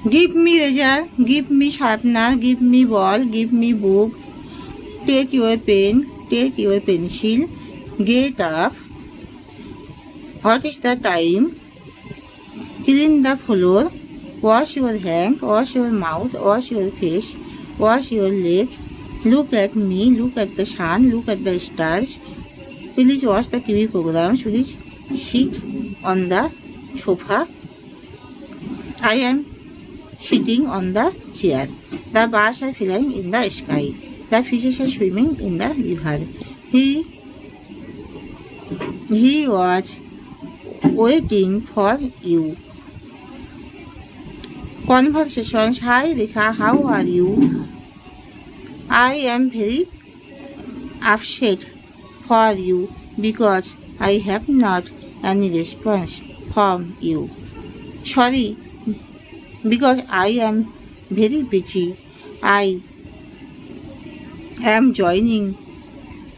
Give me razor, give me sharpener, give me ball, give me book. Take your pen, take your pencil. Get up. What is the time? Clean the floor. Wash your hand, wash your mouth, wash your face, wash your leg. Look at me, look at the sun, look at the stars. Please watch the TV programs. Please sit on the sofa. I am sitting on the chair. The birds are flying in the sky. The fishes are swimming in the river. He was waiting for you. Conversations. Hi Rekha, how are you? I am very upset for you because I have not any response from you. Sorry, because I am very busy. I am joining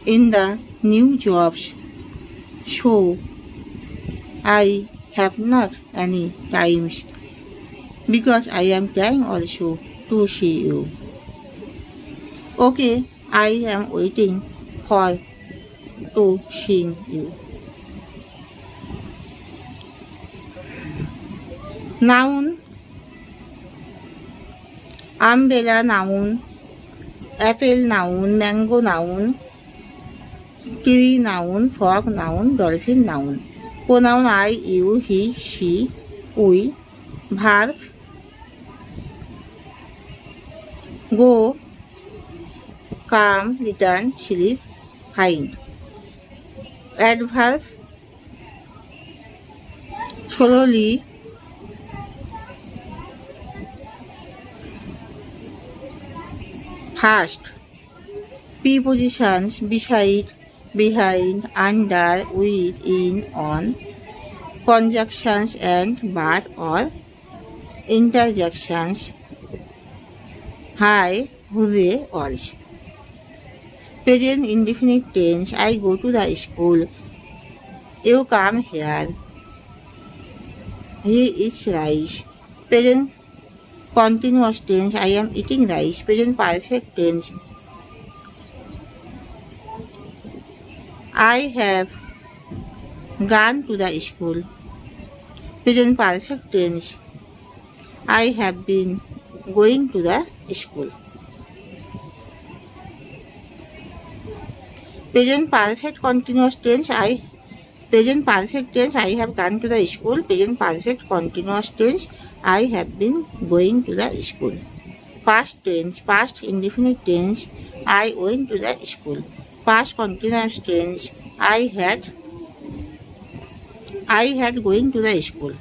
in the new jobs, so I have not any time because I am trying also to see you. Okay, I am waiting for to seeing you. Noun. Umbrella noun, apple noun, mango noun, tree noun, frog noun, dolphin noun. Pronoun I, you, he, she, we. Verb go, come, return, sleep, find. Adverb slowly, fast. Prepositions beside, behind, under, with, in, on. Conjunctions and but or interjections. Hi, hure, also. Present indefinite tense. I go to the school. You come here. He eats rice. Present continuous tense. I am eating rice. Present perfect tense. I have gone to the school. Present perfect tense. I have been going to the school. Present perfect continuous tense. Present perfect tense. I have gone to the school. Present perfect continuous tense. I have been going to the school. Past tense. Past indefinite tense. I went to the school. Past continuous tense. I had going to the school.